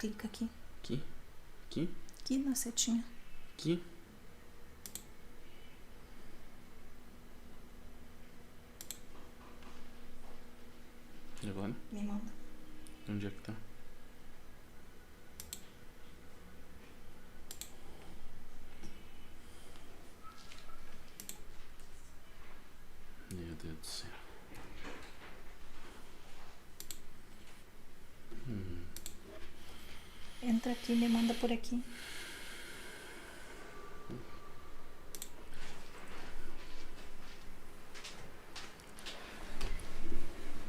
clica aqui. Aqui? Aqui? Aqui na setinha. Aqui? E agora? Me manda. Onde é que tá? Meu Deus do céu. Entra aqui e me manda por aqui.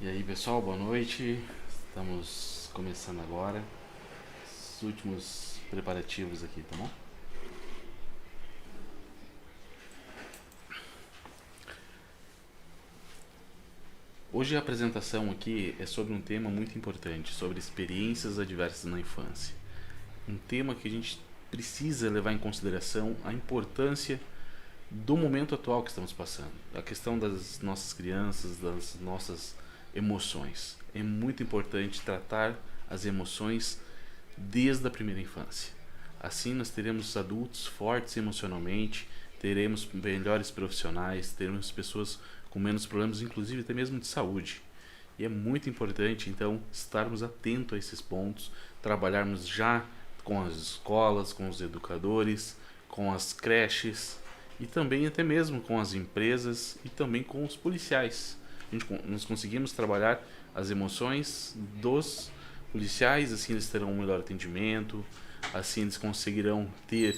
E aí pessoal, boa noite. Estamos começando agora os últimos preparativos aqui, tá bom? Hoje a apresentação aqui é sobre um tema muito importante, sobre experiências adversas na infância. Um tema que a gente precisa levar em consideração a importância do momento atual que estamos passando. A questão das nossas crianças, das nossas emoções. É muito importante tratar as emoções desde a primeira infância. Assim nós teremos adultos fortes emocionalmente, teremos melhores profissionais, teremos pessoas com menos problemas, inclusive até mesmo de saúde. E é muito importante, então, estarmos atentos a esses pontos, trabalharmos já com as escolas, com os educadores, com as creches e também até mesmo com as empresas e também com os policiais. Nós conseguimos trabalhar as emoções dos policiais, assim eles terão um melhor atendimento, assim eles conseguirão ter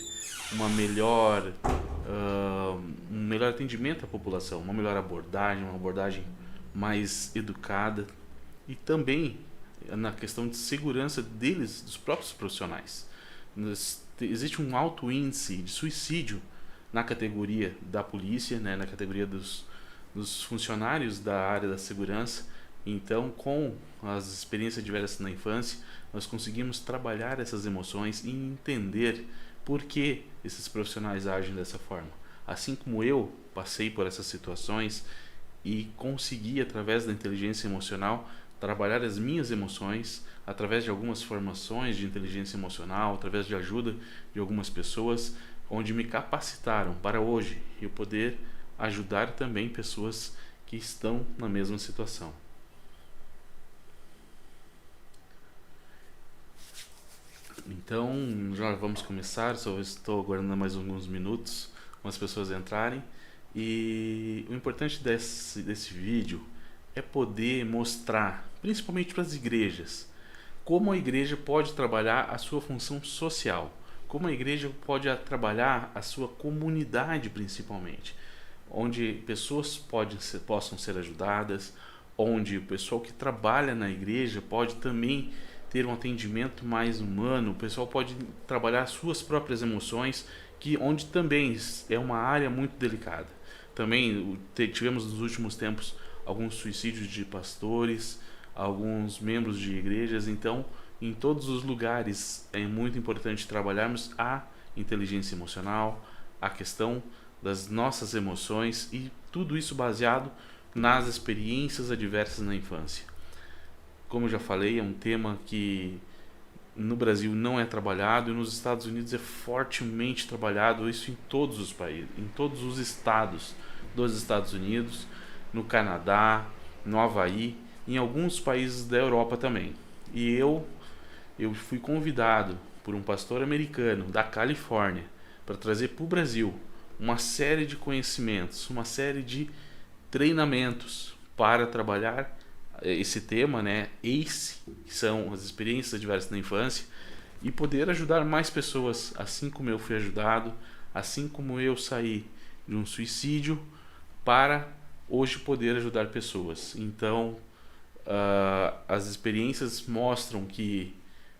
uma um melhor atendimento à população, uma melhor abordagem, uma abordagem mais educada e também na questão de segurança deles, dos próprios profissionais. Existe um alto índice de suicídio na categoria da polícia, né, na categoria dos funcionários da área da segurança. Então, com as experiências diversas na infância, nós conseguimos trabalhar essas emoções e entender por que esses profissionais agem dessa forma. Assim como eu passei por essas situações e consegui, através da inteligência emocional, trabalhar as minhas emoções, através de algumas formações de inteligência emocional, através de ajuda de algumas pessoas, onde me capacitaram para hoje eu poder ajudar também pessoas que estão na mesma situação. Então, já vamos começar, só estou aguardando mais alguns minutos para as pessoas entrarem. E o importante desse vídeo é poder mostrar, principalmente para as igrejas, como a igreja pode trabalhar a sua função social, como a igreja pode trabalhar a sua comunidade principalmente, onde pessoas possam ser ajudadas, onde o pessoal que trabalha na igreja pode também ter um atendimento mais humano, o pessoal pode trabalhar as suas próprias emoções, onde também é uma área muito delicada. Também tivemos nos últimos tempos alguns suicídios de pastores, alguns membros de igrejas, então em todos os lugares é muito importante trabalharmos a inteligência emocional, a questão das nossas emoções e tudo isso baseado nas experiências adversas na infância. Como eu já falei, é um tema que no Brasil não é trabalhado e nos Estados Unidos é fortemente trabalhado, isso em todos os países, em todos os estados dos Estados Unidos, no Canadá, no Havaí, em alguns países da Europa também. E eu fui convidado por um pastor americano da Califórnia para trazer para o Brasil uma série de conhecimentos, uma série de treinamentos para trabalhar esse tema, né, ACE, que são as experiências adversas na infância, e poder ajudar mais pessoas, assim como eu fui ajudado, assim como eu saí de um suicídio, para hoje poder ajudar pessoas. Então, as experiências mostram que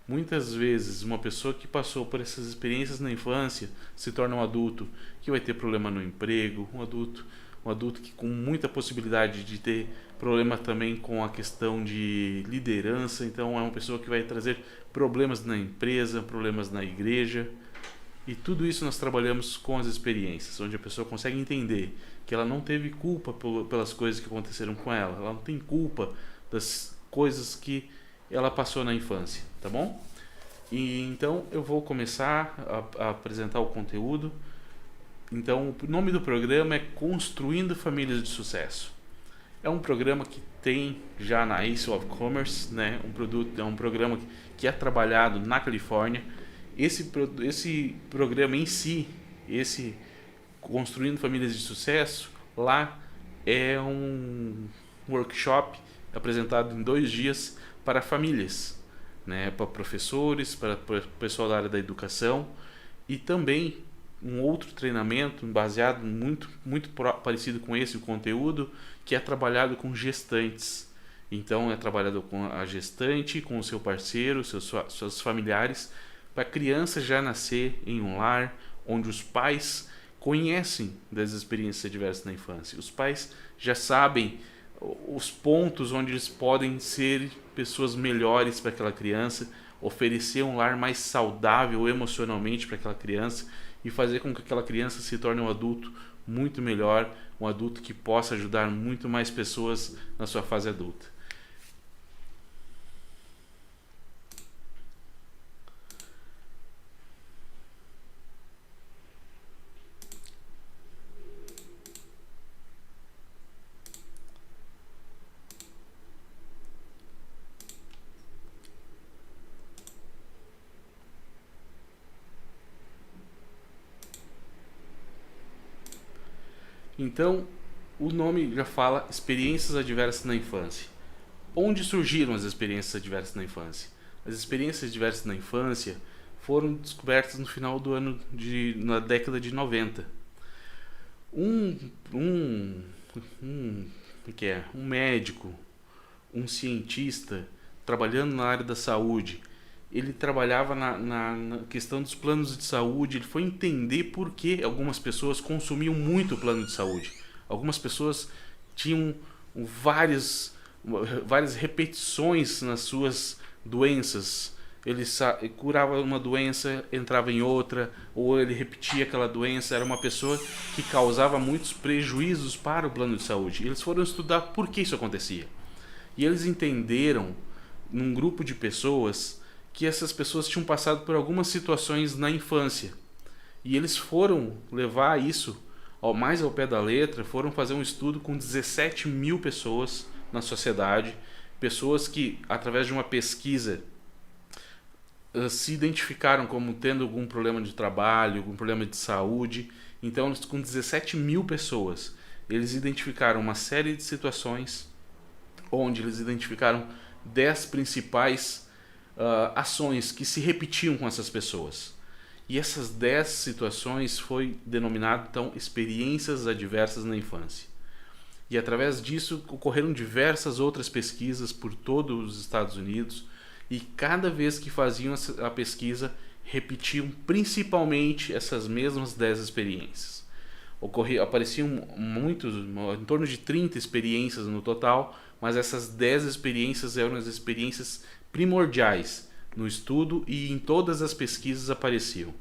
muitas vezes uma pessoa que passou por essas experiências na infância se torna um adulto que vai ter problema no emprego, um adulto que com muita possibilidade de ter problema também com a questão de liderança, então é uma pessoa que vai trazer problemas na empresa, problemas na igreja, e tudo isso nós trabalhamos com as experiências, onde a pessoa consegue entender que ela não teve culpa pelas coisas que aconteceram com ela não tem culpa das coisas que ela passou na infância, tá bom? E então eu vou começar a apresentar o conteúdo. Então, o nome do programa é Construindo Famílias de Sucesso. É um programa que tem já na Ace of Commerce, né? É um programa que é trabalhado na Califórnia. Esse programa em si, esse Construindo Famílias de Sucesso, lá é um workshop apresentado em 2 dias para famílias, né? Para professores, para pessoal da área da educação, e também um outro treinamento baseado muito parecido com esse o conteúdo, que é trabalhado com gestantes. Então é trabalhado com a gestante, com o seu parceiro, seus familiares, para a criança já nascer em um lar onde os pais conhecem das experiências adversas na infância. Os pais já sabem os pontos onde eles podem ser pessoas melhores para aquela criança, oferecer um lar mais saudável emocionalmente para aquela criança e fazer com que aquela criança se torne um adulto muito melhor, um adulto que possa ajudar muito mais pessoas na sua fase adulta. Então, o nome já fala experiências adversas na infância. Onde surgiram as experiências adversas na infância? As experiências adversas na infância foram descobertas no final do na década de 90. Um médico, um cientista trabalhando na área da saúde, ele trabalhava na questão dos planos de saúde. Ele foi entender por que algumas pessoas consumiam muito o plano de saúde. Algumas pessoas tinham várias repetições nas suas doenças. Ele curava uma doença, entrava em outra, ou ele repetia aquela doença. Era uma pessoa que causava muitos prejuízos para o plano de saúde. Eles foram estudar por que isso acontecia. E eles entenderam, num grupo de pessoas, que essas pessoas tinham passado por algumas situações na infância. E eles foram levar isso mais ao pé da letra, foram fazer um estudo com 17 mil pessoas na sociedade, pessoas que, através de uma pesquisa, se identificaram como tendo algum problema de trabalho, algum problema de saúde. Então, com 17 mil pessoas, eles identificaram uma série de situações onde eles identificaram 10 principais ações que se repetiam com essas pessoas. E essas 10 situações foi denominado, então, experiências adversas na infância. E através disso ocorreram diversas outras pesquisas por todos os Estados Unidos, e cada vez que faziam a pesquisa, repetiam principalmente essas mesmas 10 experiências. Apareciam em torno de 30 experiências no total, mas essas 10 experiências eram as experiências primordiais no estudo e em todas as pesquisas apareciam.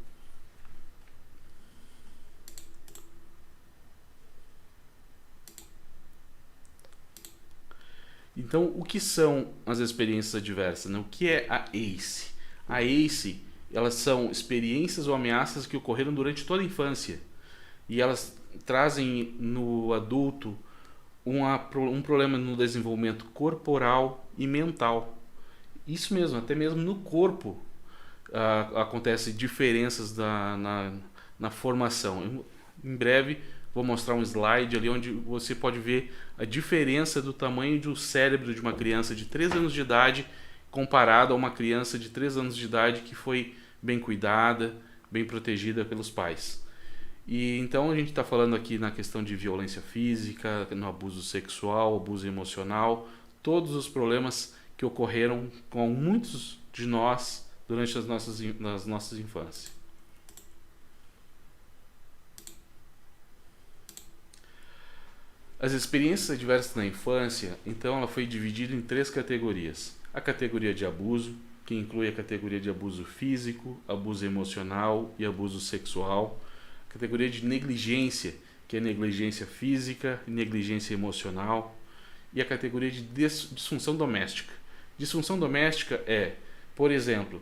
Então, o que são as experiências adversas, né? O que é a ACE? A ACE, elas são experiências ou ameaças que ocorreram durante toda a infância. E elas trazem no adulto um problema no desenvolvimento corporal e mental. Isso mesmo, até mesmo no corpo acontecem diferenças na formação. Em breve vou mostrar um slide ali onde você pode ver a diferença do tamanho do cérebro de uma criança de 3 anos de idade comparado a uma criança de 3 anos de idade que foi bem cuidada, bem protegida pelos pais. E então a gente está falando aqui na questão de violência física, no abuso sexual, abuso emocional, todos os problemas que ocorreram com muitos de nós durante as nossas infâncias. As experiências adversas na infância, então, ela foi dividida em 3 categorias. A categoria de abuso, que inclui a categoria de abuso físico, abuso emocional e abuso sexual. A categoria de negligência, que é negligência física e negligência emocional. E a categoria de disfunção doméstica. Disfunção doméstica é, por exemplo,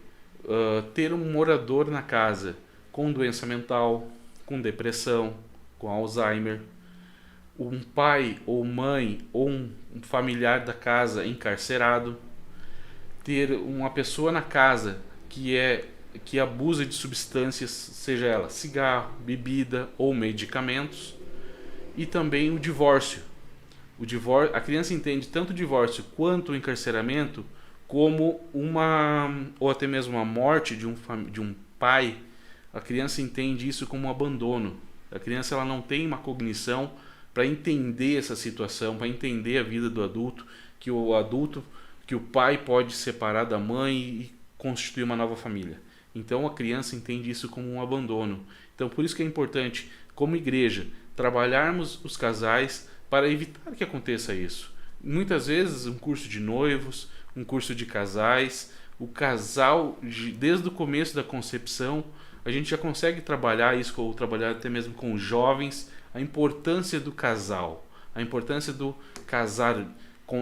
ter um morador na casa com doença mental, com depressão, com Alzheimer, um pai ou mãe ou um familiar da casa encarcerado, ter uma pessoa na casa que abusa de substâncias, seja ela cigarro, bebida ou medicamentos, e também o divórcio. A criança entende tanto o divórcio quanto o encarceramento como ou até mesmo a morte de um pai. A criança entende isso como um abandono. A criança ela não tem uma cognição para entender essa situação, para entender a vida do adulto, que o pai pode separar da mãe e constituir uma nova família. Então a criança entende isso como um abandono. Então por isso que é importante, como igreja, trabalharmos os casais para evitar que aconteça isso. Muitas vezes um curso de noivos, um curso de casais, o casal, desde o começo da concepção, a gente já consegue trabalhar isso, ou trabalhar até mesmo com jovens, a importância do casal, a importância do casar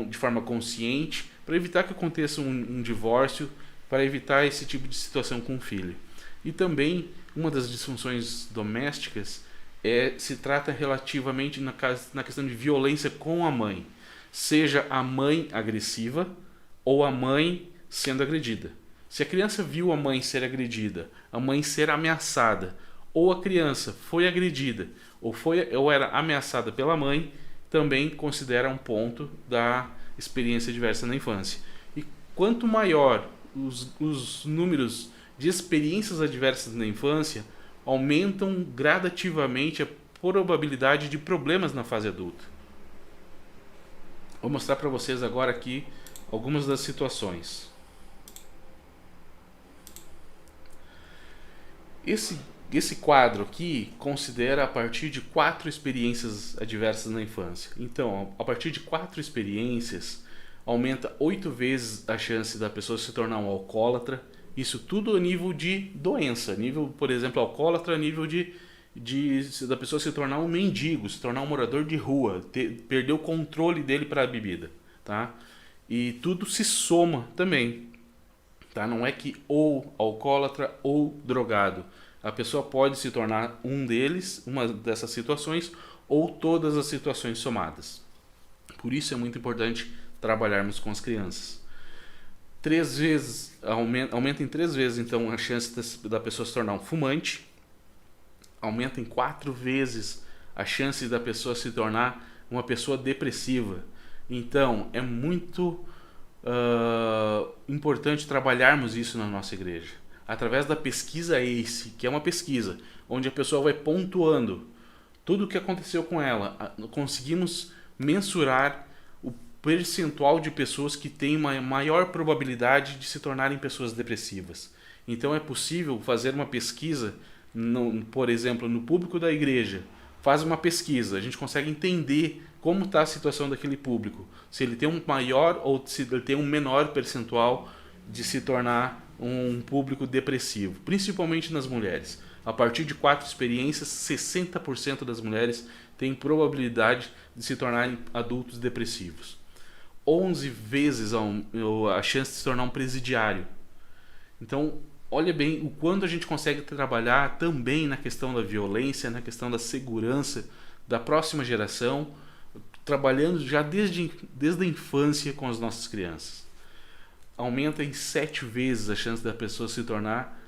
de forma consciente, para evitar que aconteça um divórcio, para evitar esse tipo de situação com o filho. E também, uma das disfunções domésticas se trata relativamente na questão de violência com a mãe, seja a mãe agressiva ou a mãe sendo agredida. Se a criança viu a mãe ser agredida, a mãe ser ameaçada, ou a criança foi agredida ou era ameaçada pela mãe, também considera um ponto da experiência diversa na infância. E quanto maior os números de experiências adversas na infância, aumentam gradativamente a probabilidade de problemas na fase adulta. Vou mostrar para vocês agora aqui algumas das situações. Esse quadro aqui considera a partir de 4 experiências adversas na infância. Então, a partir de 4 experiências, aumenta 8 vezes a chance da pessoa se tornar um alcoólatra. Isso tudo a nível de doença, nível, por exemplo, alcoólatra, a nível da pessoa se tornar um mendigo, se tornar um morador de rua, perder o controle dele para a bebida, tá? E tudo se soma também, tá? Não é que ou alcoólatra ou drogado. A pessoa pode se tornar um deles, uma dessas situações, ou todas as situações somadas. Por isso é muito importante trabalharmos com as crianças. 3 vezes, aumenta em 3 vezes então a chance da pessoa se tornar um fumante, aumenta em 4 vezes a chance da pessoa se tornar uma pessoa depressiva. Então é muito importante trabalharmos isso na nossa igreja, através da pesquisa ACE, que é uma pesquisa onde a pessoa vai pontuando tudo o que aconteceu com ela. Conseguimos mensurar o percentual de pessoas que têm uma maior probabilidade de se tornarem pessoas depressivas. Então é possível fazer uma pesquisa, por exemplo, no público da igreja. Faz uma pesquisa, a gente consegue entender como está a situação daquele público. Se ele tem um maior ou se ele tem um menor percentual de se tornar um público depressivo, principalmente nas mulheres. A partir de 4 experiências, 60% das mulheres têm probabilidade de se tornarem adultos depressivos. 11 vezes a chance de se tornar um presidiário. Então, olha bem o quanto a gente consegue trabalhar também na questão da violência, na questão da segurança da próxima geração, trabalhando já desde a infância com as nossas crianças. Aumenta em 7 vezes a chance da pessoa se tornar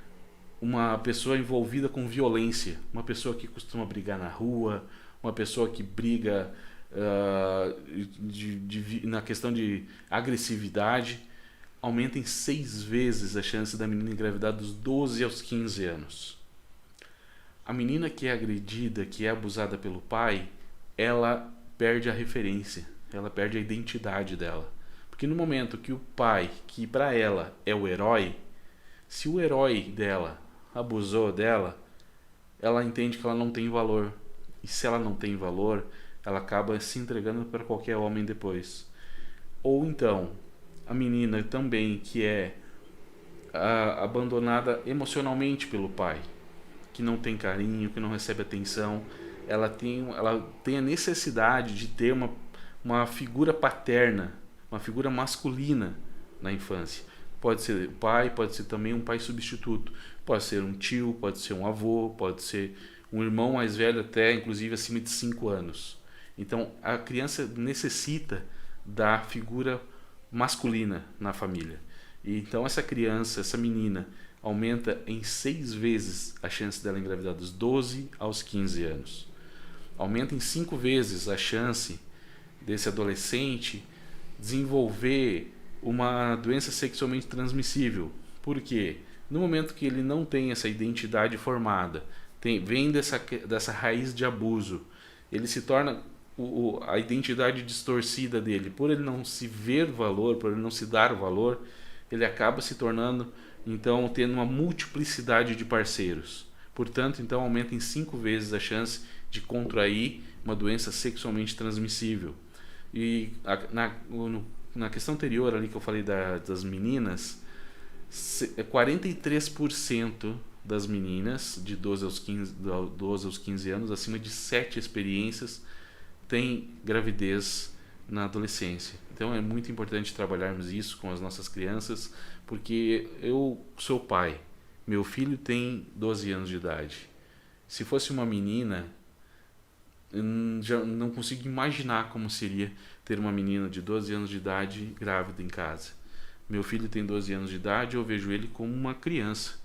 uma pessoa envolvida com violência, uma pessoa que costuma brigar na rua, uma pessoa que briga na questão de agressividade. Aumenta em 6 vezes a chance da menina engravidar dos 12 aos 15 anos. A menina que é agredida, que é abusada pelo pai, ela perde a referência, ela perde a identidade dela. Porque no momento que o pai, que para ela é o herói, se o herói dela abusou dela, ela entende que ela não tem valor. E se ela não tem valor, ela acaba se entregando para qualquer homem depois. Ou então, a menina também que é abandonada emocionalmente pelo pai, que não tem carinho, que não recebe atenção, ela tem a necessidade de ter uma figura paterna, uma figura masculina na infância. Pode ser o pai, pode ser também um pai substituto. Pode ser um tio, pode ser um avô, pode ser um irmão mais velho até, inclusive acima de 5 anos. Então, a criança necessita da figura masculina na família. E então, essa criança, essa menina, aumenta em 6 vezes a chance dela engravidar dos 12 aos 15 anos. Aumenta em 5 vezes a chance desse adolescente desenvolver uma doença sexualmente transmissível. Por quê? No momento que ele não tem essa identidade formada, vem dessa raiz de abuso, ele se torna a identidade distorcida dele. Por ele não se ver valor, por ele não se dar valor, ele acaba se tornando, então, tendo uma multiplicidade de parceiros. Portanto, então, aumenta em 5 vezes a chance de contrair uma doença sexualmente transmissível. E na questão anterior ali que eu falei das meninas, 43% das meninas de 12 aos 15 anos, acima de 7 experiências, têm gravidez na adolescência. Então é muito importante trabalharmos isso com as nossas crianças, porque eu sou pai, meu filho tem 12 anos de idade. Se fosse uma menina, eu já não consigo imaginar como seria ter uma menina de 12 anos de idade grávida em casa. Meu filho tem 12 anos de idade, eu vejo ele como uma criança.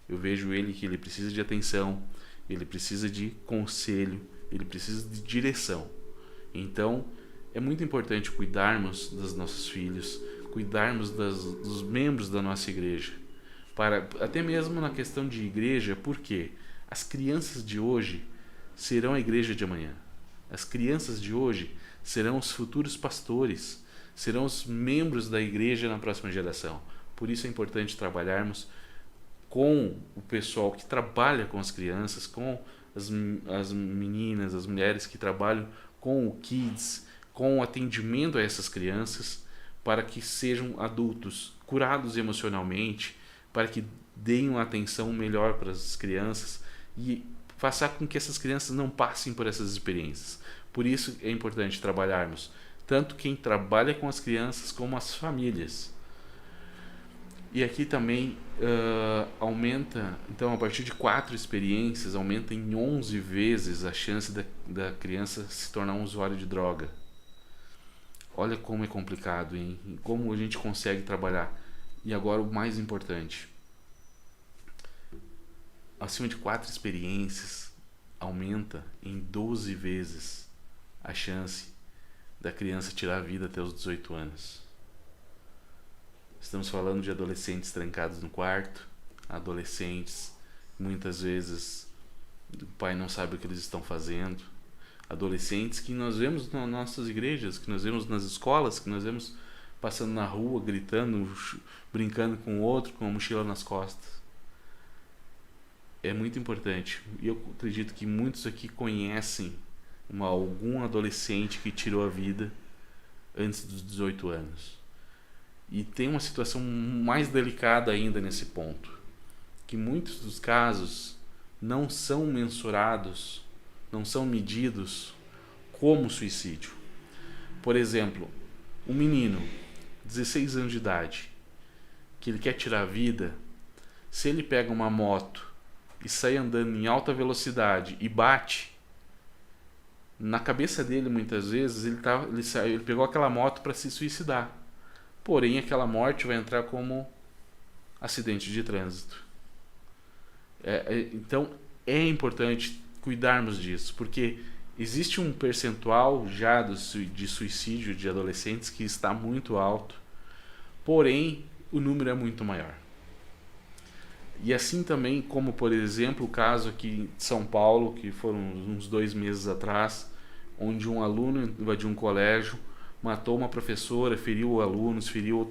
Eu vejo ele que ele precisa de atenção, ele precisa de conselho, ele precisa de direção. Então, é muito importante cuidarmos dos nossos filhos, cuidarmos dos membros da nossa igreja. Até mesmo na questão de igreja, porque as crianças de hoje serão a igreja de amanhã. As crianças de hoje serão os futuros pastores, serão os membros da igreja na próxima geração. Por isso é importante trabalharmos com o pessoal que trabalha com as crianças, com as meninas, as mulheres que trabalham com o Kids, com o atendimento a essas crianças, para que sejam adultos curados emocionalmente, para que deem uma atenção melhor para as crianças e façam com que essas crianças não passem por essas experiências. Por isso é importante trabalharmos tanto quem trabalha com as crianças como as famílias. E aqui também aumenta, então a partir de 4 experiências, aumenta em 11 vezes a chance da criança se tornar um usuário de droga. Olha como é complicado, hein? Como a gente consegue trabalhar. E agora o mais importante, acima de 4 experiências, aumenta em 12 vezes a chance da criança tirar a vida até os 18 anos. Estamos falando de adolescentes trancados no quarto, adolescentes, muitas vezes o pai não sabe o que eles estão fazendo, adolescentes que nós vemos nas nossas igrejas, que nós vemos nas escolas, que nós vemos passando na rua, gritando, brincando com o outro, com a mochila nas costas. É muito importante. E eu acredito que muitos aqui conhecem algum adolescente que tirou a vida antes dos 18 anos. E tem uma situação mais delicada ainda nesse ponto, que muitos dos casos não são mensurados, não são medidos como suicídio. Por exemplo, um menino, 16 anos de idade, que ele quer tirar a vida, se ele pega uma moto e sai andando em alta velocidade e bate, na cabeça dele muitas vezes ele pegou aquela moto para se suicidar. Porém, aquela morte vai entrar como acidente de trânsito. Então, é importante cuidarmos disso, porque existe um percentual já de suicídio de adolescentes que está muito alto, porém, o número é muito maior. E assim também como, por exemplo, o caso aqui de São Paulo, que foram uns 2 meses atrás, onde um aluno invadiu um colégio, matou uma professora, feriu alunos, feriu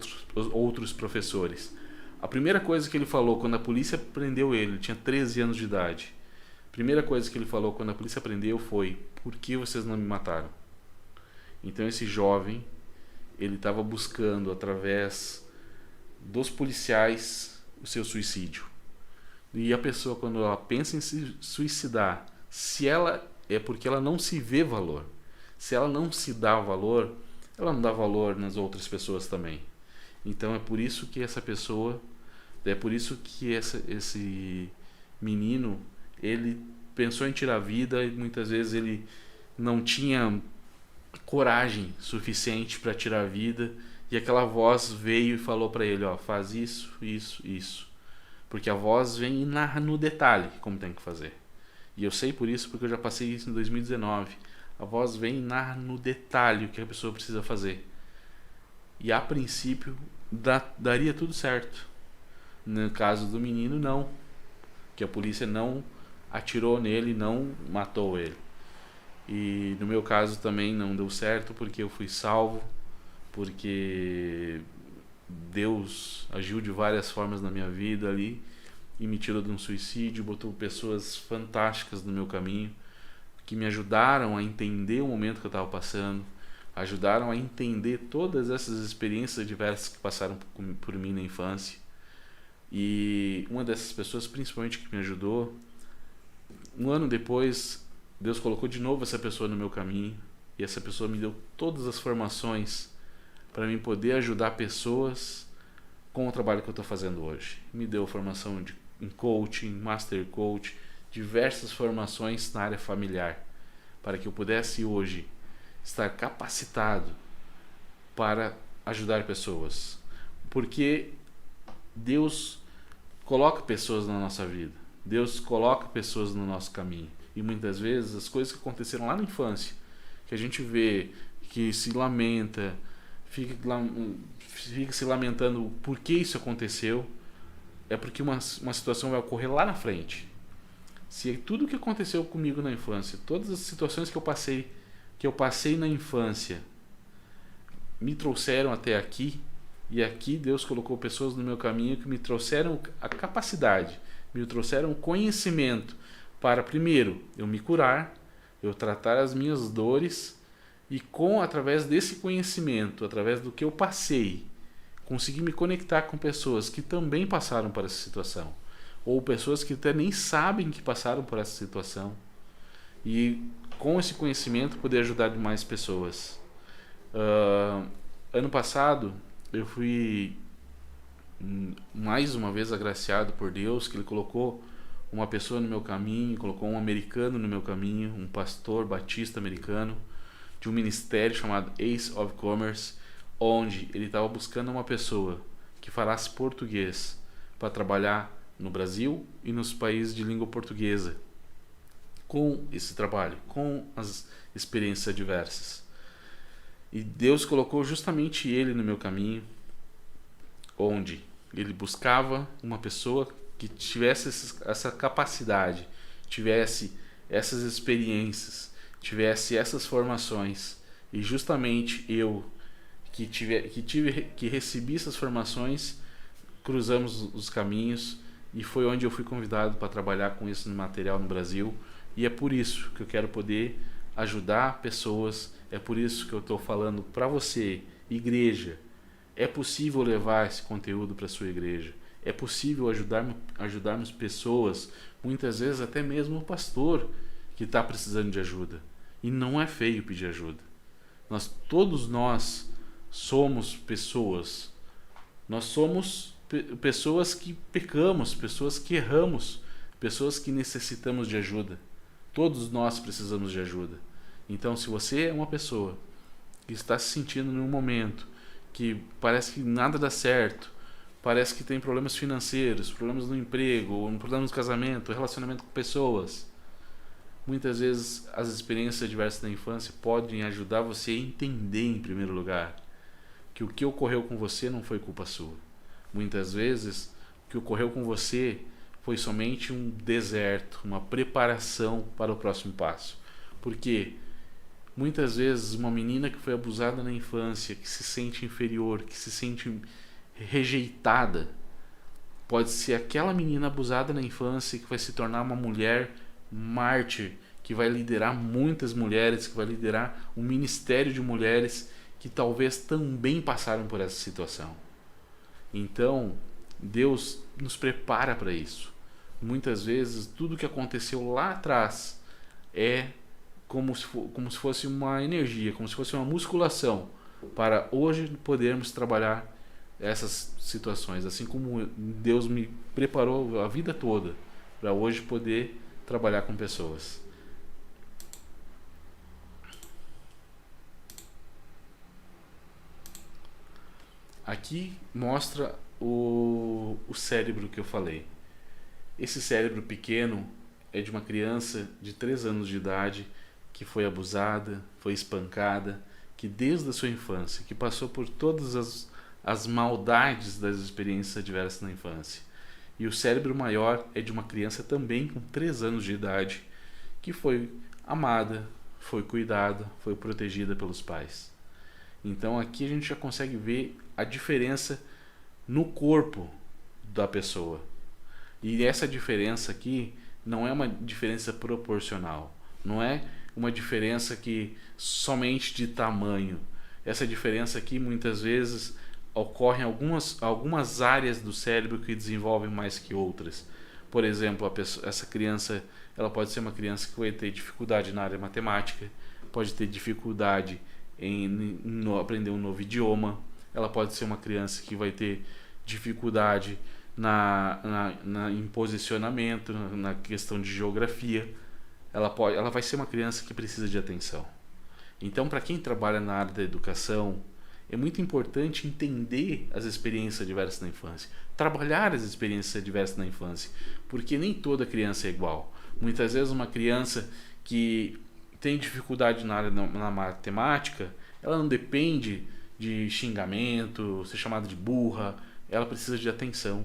outros professores. A primeira coisa que ele falou quando a polícia prendeu ele tinha 13 anos de idade. A primeira coisa que ele falou quando a polícia prendeu foi: por que vocês não me mataram? Então esse jovem, ele estava buscando através dos policiais o seu suicídio. E a pessoa, quando ela pensa em se suicidar, se ela é porque ela não se vê valor. Se ela não se dá valor, ela não dá valor nas outras pessoas também. Então é por isso que esse menino, ele pensou em tirar a vida e muitas vezes ele não tinha coragem suficiente para tirar a vida, e aquela voz veio e falou para ele, ó, faz isso, isso, isso. Porque a voz vem e narra no detalhe como tem que fazer. E eu sei por isso, porque eu já passei isso em 2019. A voz vem e narra no detalhe o que a pessoa precisa fazer. E a princípio daria tudo certo. No caso do menino, não. Que a polícia não atirou nele, não matou ele. E no meu caso também não deu certo, porque eu fui salvo, porque Deus agiu de várias formas na minha vida ali e me tirou de um suicídio, botou pessoas fantásticas no meu caminho que me ajudaram a entender o momento que eu estava passando, ajudaram a entender todas essas experiências diversas que passaram por mim na infância. E uma dessas pessoas, principalmente, que me ajudou, um ano depois, Deus colocou de novo essa pessoa no meu caminho, e essa pessoa me deu todas as formações para mim poder ajudar pessoas com o trabalho que eu estou fazendo hoje. Me deu formação em coaching, master coach, diversas formações na área familiar, para que eu pudesse hoje estar capacitado para ajudar pessoas. Porque Deus coloca pessoas na nossa vida, Deus coloca pessoas no nosso caminho, e muitas vezes as coisas que aconteceram lá na infância, que a gente vê, que se lamenta, fica se lamentando por que isso aconteceu, é porque uma situação vai ocorrer lá na frente. Se tudo que aconteceu comigo na infância, todas as situações que eu passei na infância, me trouxeram até aqui, e aqui Deus colocou pessoas no meu caminho que me trouxeram a capacidade, me trouxeram o conhecimento para, primeiro, eu me curar, eu tratar as minhas dores, e através desse conhecimento, através do que eu passei, conseguir me conectar com pessoas que também passaram por essa situação, ou pessoas que até nem sabem que passaram por essa situação, e com esse conhecimento poder ajudar mais pessoas. Ano passado eu fui mais uma vez agraciado por Deus, que Ele colocou uma pessoa no meu caminho, colocou um americano no meu caminho, um pastor batista americano, de um ministério chamado Ace of Commerce, onde ele estava buscando uma pessoa que falasse português para trabalhar no Brasil e nos países de língua portuguesa, com esse trabalho, com as experiências adversas. E Deus colocou justamente ele no meu caminho, onde ele buscava uma pessoa que tivesse essa capacidade, tivesse essas experiências, tivesse essas formações. E justamente eu que recebi essas formações, cruzamos os caminhos, e foi onde eu fui convidado para trabalhar com esse material no Brasil. E é por isso que eu quero poder ajudar pessoas, é por isso que eu estou falando para você, igreja. É possível levar esse conteúdo para a sua igreja, é possível ajudarmos pessoas, muitas vezes até mesmo o pastor que está precisando de ajuda. E não é feio pedir ajuda. Todos nós somos pessoas. Nós somos pessoas que pecamos, pessoas que erramos, pessoas que necessitamos de ajuda. Todos nós precisamos de ajuda. Então, se você é uma pessoa que está se sentindo num momento que parece que nada dá certo, parece que tem problemas financeiros, problemas no emprego, ou problemas no casamento, relacionamento com pessoas, muitas vezes as experiências adversas da infância podem ajudar você a entender, em primeiro lugar, que o que ocorreu com você não foi culpa sua. Muitas vezes o que ocorreu com você foi somente um deserto, uma preparação para o próximo passo. Porque muitas vezes uma menina que foi abusada na infância, que se sente inferior, que se sente rejeitada, pode ser aquela menina abusada na infância que vai se tornar uma mulher mártir, que vai liderar muitas mulheres, que vai liderar um ministério de mulheres que talvez também passaram por essa situação. Então, Deus nos prepara para isso. Muitas vezes, tudo que aconteceu lá atrás é como se fosse uma energia, como se fosse uma musculação, para hoje podermos trabalhar essas situações, assim como Deus me preparou a vida toda para hoje poder trabalhar com pessoas. Aqui mostra o cérebro que eu falei. Esse cérebro pequeno é de uma criança de 3 anos de idade que foi abusada, foi espancada, que desde a sua infância, que passou por todas as maldades das experiências adversas na infância. E o cérebro maior é de uma criança também com 3 anos de idade, que foi amada, foi cuidada, foi protegida pelos pais. Então aqui a gente já consegue ver a diferença no corpo da pessoa. E essa diferença aqui não é uma diferença proporcional, não é uma diferença que somente de tamanho. Essa diferença aqui muitas vezes ocorre em algumas áreas do cérebro que desenvolvem mais que outras. Por exemplo, essa criança, ela pode ser uma criança que vai ter dificuldade na área matemática, pode ter dificuldade em aprender um novo idioma, ela pode ser uma criança que vai ter dificuldade em posicionamento, na questão de geografia. Ela vai ser uma criança que precisa de atenção. Então, para quem trabalha na área da educação, é muito importante entender as experiências adversas na infância, trabalhar as experiências adversas na infância, porque nem toda criança é igual. Muitas vezes uma criança que tem dificuldade na matemática, ela não depende de xingamento, ser chamada de burra, ela precisa de atenção.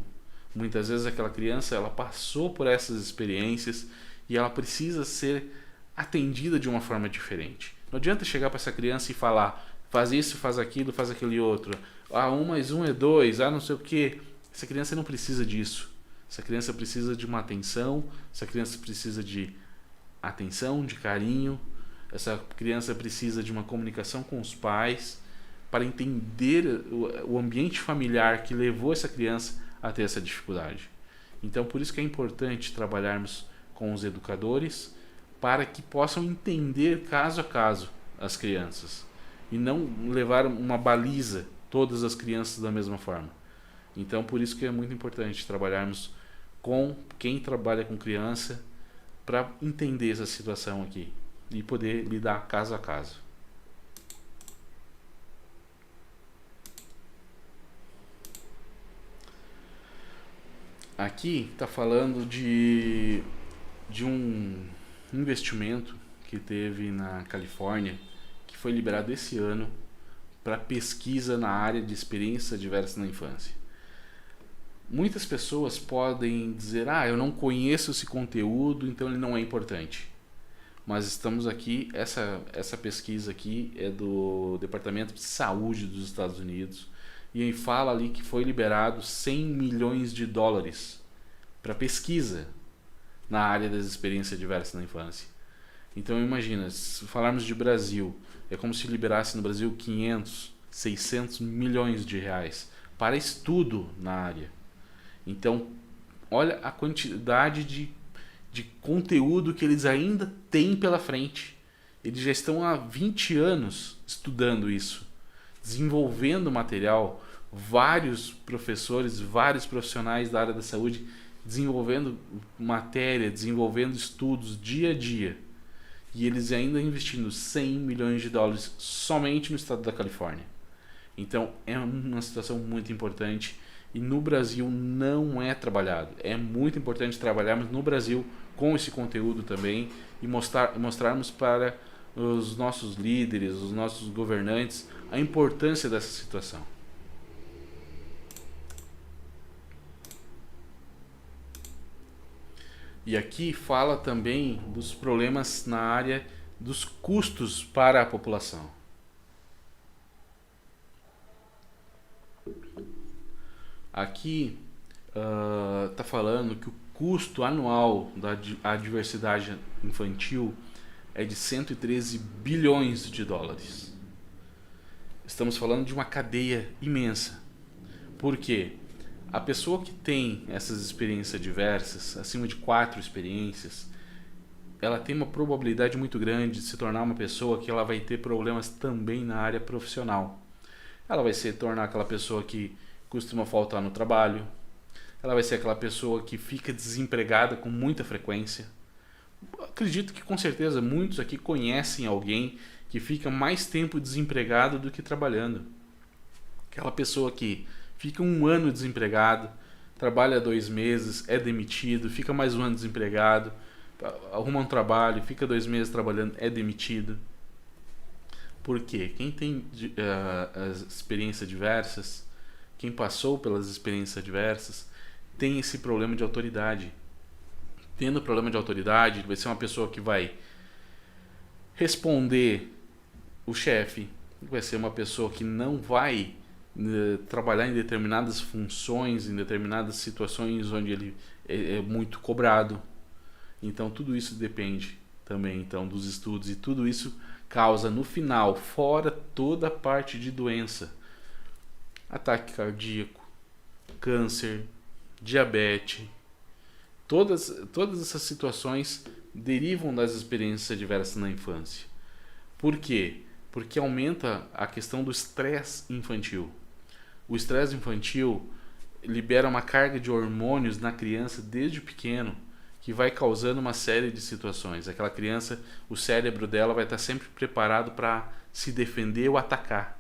Muitas vezes aquela criança, ela passou por essas experiências e ela precisa ser atendida de uma forma diferente. Não adianta chegar para essa criança e falar, faz isso, faz aquele outro. 1 mais 1 é 2, não sei o que. Essa criança não precisa disso. Essa criança precisa de uma atenção, essa criança precisa de atenção, de carinho. Essa criança precisa de uma comunicação com os pais para entender o ambiente familiar que levou essa criança a ter essa dificuldade. Então, por isso que é importante trabalharmos com os educadores para que possam entender caso a caso as crianças e não levar uma baliza todas as crianças da mesma forma. Então, por isso que é muito importante trabalharmos com quem trabalha com criança para entender essa situação aqui e poder lidar caso a caso. Aqui está falando de um investimento que teve na Califórnia, que foi liberado esse ano para pesquisa na área de experiências adversas na infância. Muitas pessoas podem dizer, eu não conheço esse conteúdo, então ele não é importante. Mas estamos aqui, essa pesquisa aqui é do Departamento de Saúde dos Estados Unidos, e aí fala ali que foi liberado 100 milhões de dólares para pesquisa na área das experiências adversas na infância. Então imagina, se falarmos de Brasil, é como se liberasse no Brasil 500, 600 milhões de reais para estudo na área. Então, olha a quantidade de conteúdo que eles ainda têm pela frente. Eles já estão há 20 anos estudando isso, desenvolvendo material, vários professores, vários profissionais da área da saúde desenvolvendo matéria, desenvolvendo estudos dia a dia. E eles ainda investindo 100 milhões de dólares somente no estado da Califórnia. Então é uma situação muito importante e no Brasil não é trabalhado. É muito importante trabalharmos no Brasil com esse conteúdo também e mostrarmos para os nossos líderes, os nossos governantes, a importância dessa situação. E aqui fala também dos problemas na área dos custos para a população. Aqui está falando que o custo anual da diversidade infantil é de 113 bilhões de dólares. Estamos falando de uma cadeia imensa. Por quê? A pessoa que tem essas experiências diversas, acima de 4 experiências, ela tem uma probabilidade muito grande de se tornar uma pessoa que ela vai ter problemas também na área profissional. Ela vai se tornar aquela pessoa que costuma faltar no trabalho. Ela vai ser aquela pessoa que fica desempregada com muita frequência. Acredito que com certeza muitos aqui conhecem alguém que fica mais tempo desempregado do que trabalhando. Aquela pessoa que fica 1 ano desempregado, trabalha 2 meses, é demitido, fica mais 1 ano desempregado, arruma um trabalho, fica 2 meses trabalhando, é demitido. Por quê? Quem tem as experiências diversas, quem passou pelas experiências diversas, tem esse problema de autoridade. Tendo problema de autoridade, vai ser uma pessoa que vai responder o chefe, vai ser uma pessoa que não vai trabalhar em determinadas funções, em determinadas situações onde ele é muito cobrado. Então tudo isso depende também então dos estudos, e tudo isso causa no final, fora toda a parte de doença, ataque cardíaco, câncer, diabetes, todas essas situações derivam das experiências adversas na infância. Por quê? Porque aumenta a questão do estresse infantil. O estresse infantil libera uma carga de hormônios na criança desde pequeno, que vai causando uma série de situações. Aquela criança, o cérebro dela vai estar sempre preparado para se defender ou atacar.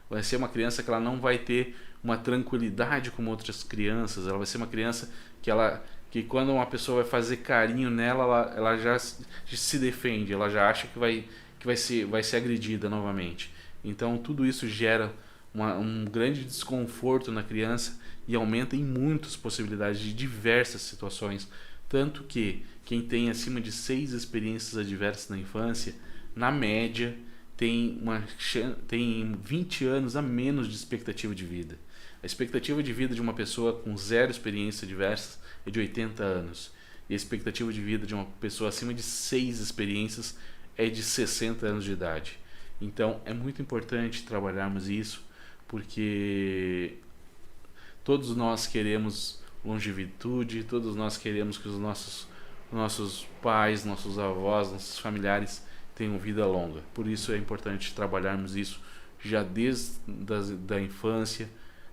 Vai ser uma criança que ela não vai ter uma tranquilidade como outras crianças. Ela vai ser uma criança que quando uma pessoa vai fazer carinho nela, ela já se defende, ela já acha que vai ser agredida novamente. Então tudo isso gera um grande desconforto na criança e aumenta em muitas possibilidades de diversas situações. Tanto que quem tem acima de 6 experiências adversas na infância, na média, tem 20 anos a menos de expectativa de vida. A expectativa de vida de uma pessoa com 0 experiências adversas é de 80 anos. E a expectativa de vida de uma pessoa acima de 6 experiências é de 60 anos de idade. Então é muito importante trabalharmos isso, porque todos nós queremos longevidade, todos nós queremos que os nossos pais, nossos avós, nossos familiares tenham vida longa. Por isso é importante trabalharmos isso já desde da infância,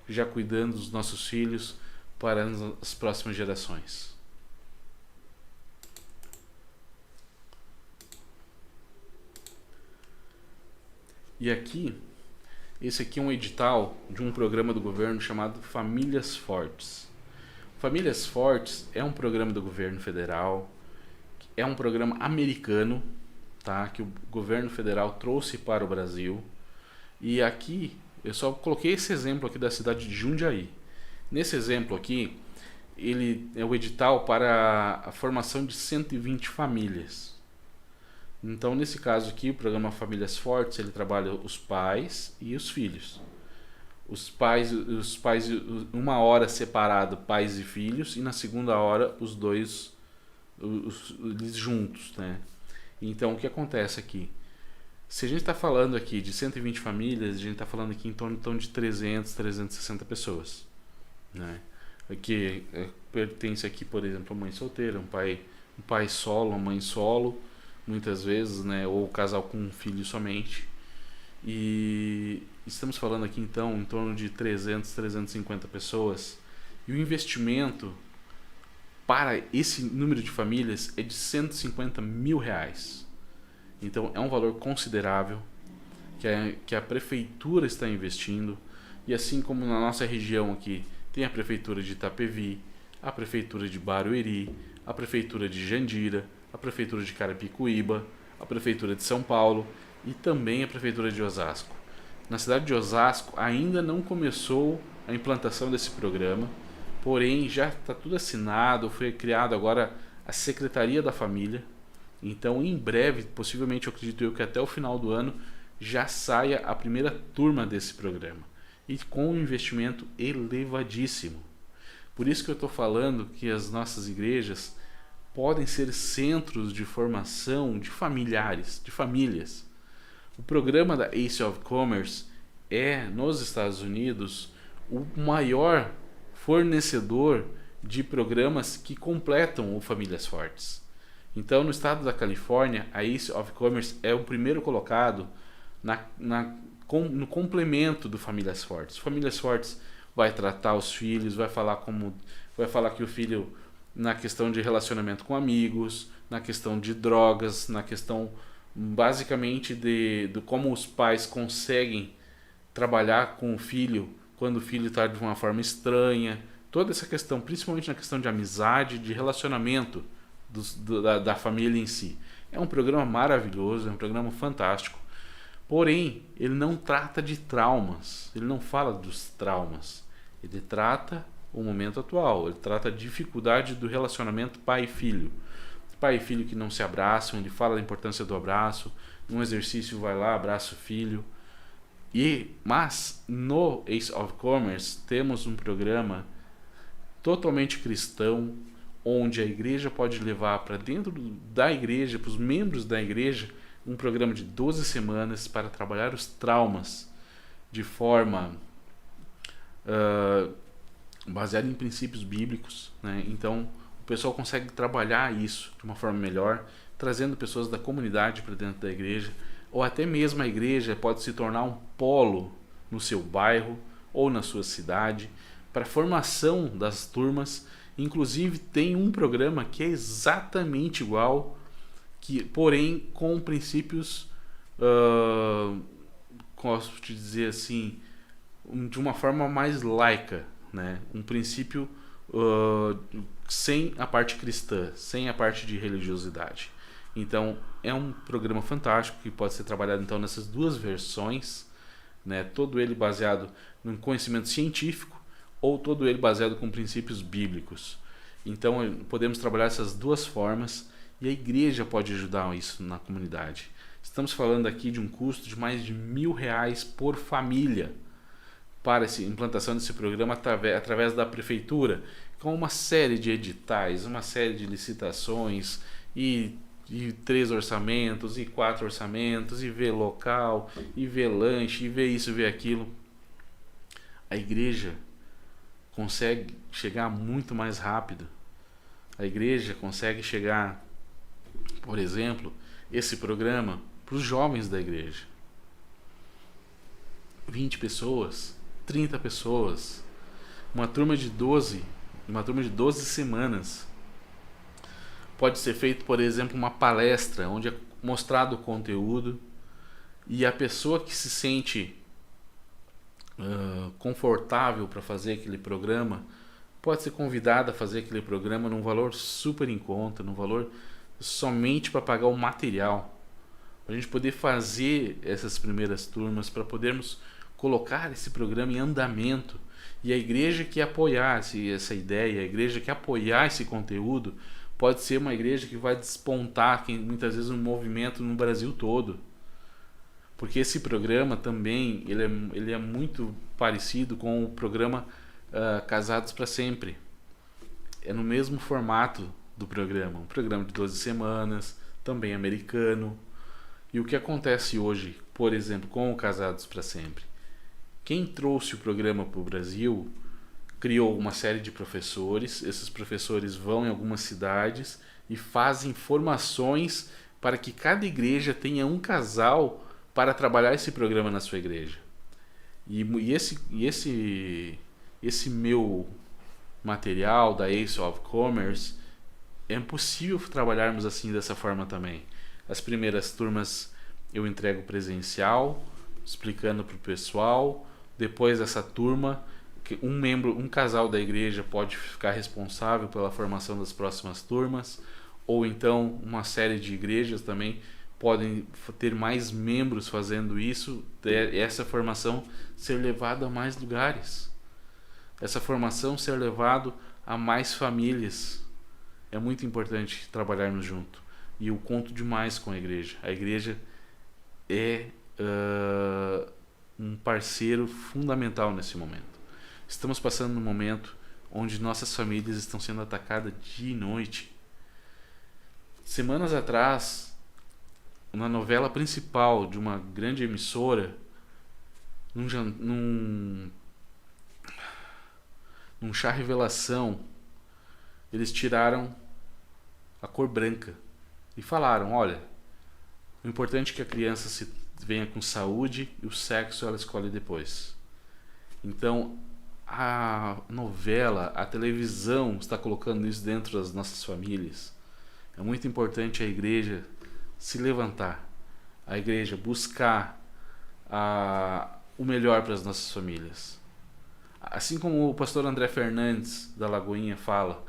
já cuidando dos nossos filhos para as próximas gerações. E esse aqui é um edital de um programa do governo chamado Famílias Fortes. Famílias Fortes é um programa do governo federal, é um programa americano, tá? Que o governo federal trouxe para o Brasil. E aqui, eu só coloquei esse exemplo aqui da cidade de Jundiaí. Nesse exemplo aqui, ele é o edital para a formação de 120 famílias. Então, nesse caso aqui, o programa Famílias Fortes, ele trabalha os pais e os filhos. Os pais 1 hora separado, pais e filhos, e na segunda hora os dois eles juntos, né? Então, o que acontece aqui? Se a gente está falando aqui de 120 famílias, a gente está falando aqui em torno de 360 pessoas, né? Aqui pertence aqui, por exemplo, a mãe solteira, um pai solo, uma mãe solo, muitas vezes, né? Ou casal com um filho somente. E estamos falando aqui então em torno de 350 pessoas. E o investimento para esse número de famílias é de R$150 mil. Então é um valor considerável que a prefeitura está investindo. E assim como na nossa região aqui tem a prefeitura de Itapevi, a prefeitura de Barueri, a prefeitura de Jandira, a prefeitura de Carapicuíba, a prefeitura de São Paulo e também a prefeitura de Osasco. Na cidade de Osasco ainda não começou a implantação desse programa, porém já está tudo assinado, foi criado agora a Secretaria da Família. Então em breve, possivelmente eu acredito que até o final do ano, já saia a primeira turma desse programa. E com um investimento elevadíssimo. Por isso que eu estou falando que as nossas igrejas podem ser centros de formação de familiares, de famílias. O programa da Ace of Commerce é, nos Estados Unidos, o maior fornecedor de programas que completam o Famílias Fortes. Então, no estado da Califórnia, a Ace of Commerce é o primeiro colocado no complemento do Famílias Fortes. Famílias Fortes vai tratar os filhos, vai falar que o filho, na questão de relacionamento com amigos, na questão de drogas, na questão basicamente de como os pais conseguem trabalhar com o filho quando o filho está de uma forma estranha, toda essa questão, principalmente na questão de amizade, de relacionamento da família em si. É um programa maravilhoso, é um programa fantástico. Porém, ele não trata de traumas, ele não fala dos traumas. Ele trata o momento atual, ele trata a dificuldade do relacionamento pai e filho. Pai e filho que não se abraçam, ele fala da importância do abraço. Num exercício vai lá, abraça o filho. Mas no Ace of Commerce temos um programa totalmente cristão, onde a igreja pode levar para dentro da igreja, para os membros da igreja, um programa de 12 semanas para trabalhar os traumas de forma baseada em princípios bíblicos, né? Então o pessoal consegue trabalhar isso de uma forma melhor, trazendo pessoas da comunidade para dentro da igreja, ou até mesmo a igreja pode se tornar um polo no seu bairro ou na sua cidade para a formação das turmas. Inclusive tem um programa que é exatamente igual, porém com princípios, posso te dizer assim, de uma forma mais laica, né? Um princípio sem a parte cristã, sem a parte de religiosidade. Então é um programa fantástico que pode ser trabalhado então nessas duas versões, né? Todo ele baseado no conhecimento científico ou todo ele baseado com princípios bíblicos. Então podemos trabalhar essas duas formas e a igreja pode ajudar isso na comunidade. Estamos falando aqui de um custo de mais de R$1.000 por família para a implantação desse programa através da prefeitura, com uma série de editais, uma série de licitações e 3 orçamentos e 4 orçamentos e ver local e ver lanche e ver isso e ver aquilo. A igreja consegue chegar muito mais rápido. A igreja consegue chegar, por exemplo, esse programa para os jovens da igreja. 20 pessoas, 30 pessoas, uma turma de 12 semanas. Pode ser feito, por exemplo, uma palestra onde é mostrado o conteúdo e a pessoa que se sente confortável para fazer aquele programa pode ser convidada a fazer aquele programa num valor super em conta, num valor somente para pagar o material, para a gente poder fazer essas primeiras turmas, para podermos colocar esse programa em andamento. E a igreja que apoiar essa ideia, a igreja que apoiar esse conteúdo, pode ser uma igreja que vai despontar muitas vezes um movimento no Brasil todo. Porque esse programa também ele é muito parecido com o programa Casados para Sempre. É no mesmo formato do programa, um programa de 12 semanas, também americano. E o que acontece hoje, por exemplo, com o Casados para Sempre? Quem trouxe o programa para o Brasil criou uma série de professores. Esses professores vão em algumas cidades e fazem formações para que cada igreja tenha um casal para trabalhar esse programa na sua igreja. E esse meu material da Ace of Commerce, é possível trabalharmos assim dessa forma também. As primeiras turmas eu entrego presencial, explicando para o pessoal. Depois dessa turma, um casal da igreja pode ficar responsável pela formação das próximas turmas, ou então uma série de igrejas também podem ter mais membros fazendo isso, essa formação ser levada a mais lugares, essa formação ser levada a mais famílias. É muito importante trabalharmos junto, e eu conto demais com a igreja. A igreja é um parceiro fundamental nesse momento. Estamos passando num momento onde nossas famílias estão sendo atacadas dia e noite. Semanas atrás, na novela principal de uma grande emissora, num chá revelação, eles tiraram a cor branca e falaram: olha, o importante é que a criança venha com saúde e o sexo ela escolhe depois. Então a novela, a televisão está colocando isso dentro das nossas famílias. É muito importante a igreja se levantar, a igreja buscar o melhor para as nossas famílias. Assim como o pastor André Fernandes da Lagoinha fala,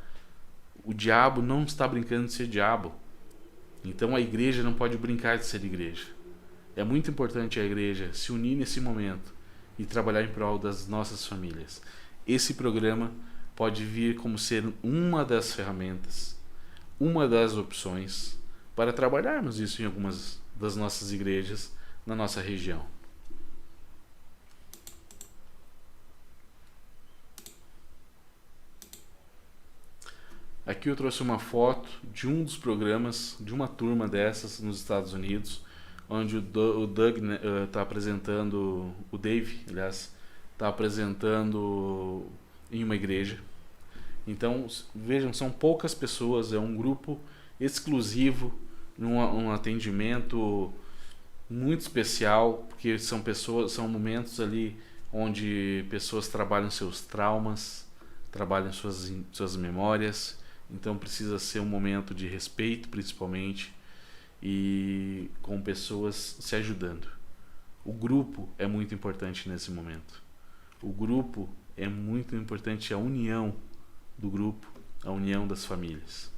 o diabo não está brincando de ser diabo. Então a igreja não pode brincar de ser igreja. É muito importante a igreja se unir nesse momento e trabalhar em prol das nossas famílias. Esse programa pode vir como ser uma das ferramentas, uma das opções para trabalharmos isso em algumas das nossas igrejas na nossa região. Aqui eu trouxe uma foto de um dos programas, de uma turma dessas nos Estados Unidos, onde o Doug está apresentando, o Dave, aliás, está apresentando em uma igreja. Então, vejam, são poucas pessoas, é um grupo exclusivo, um atendimento muito especial, porque são momentos ali onde pessoas trabalham seus traumas, trabalham suas memórias. Então precisa ser um momento de respeito, principalmente, e com pessoas se ajudando. O grupo é muito importante nesse momento. O grupo é muito importante, a união do grupo, a união das famílias.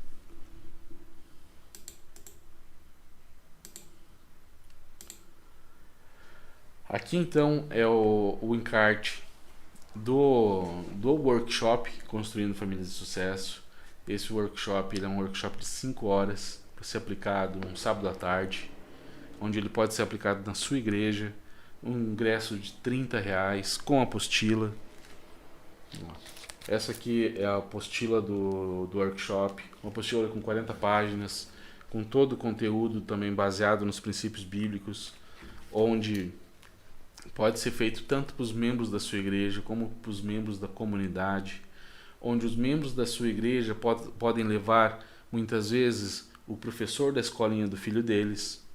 Aqui então é o encarte do workshop Construindo Famílias de Sucesso. Esse workshop ele é um workshop de 5 horas para ser aplicado um sábado à tarde, onde ele pode ser aplicado na sua igreja, um ingresso de R$30 com apostila. Essa aqui é a apostila do workshop, uma apostila com 40 páginas, com todo o conteúdo também baseado nos princípios bíblicos, onde pode ser feito tanto para os membros da sua igreja como para os membros da comunidade, onde os membros da sua igreja podem levar muitas vezes o professor da escolinha do filho deles.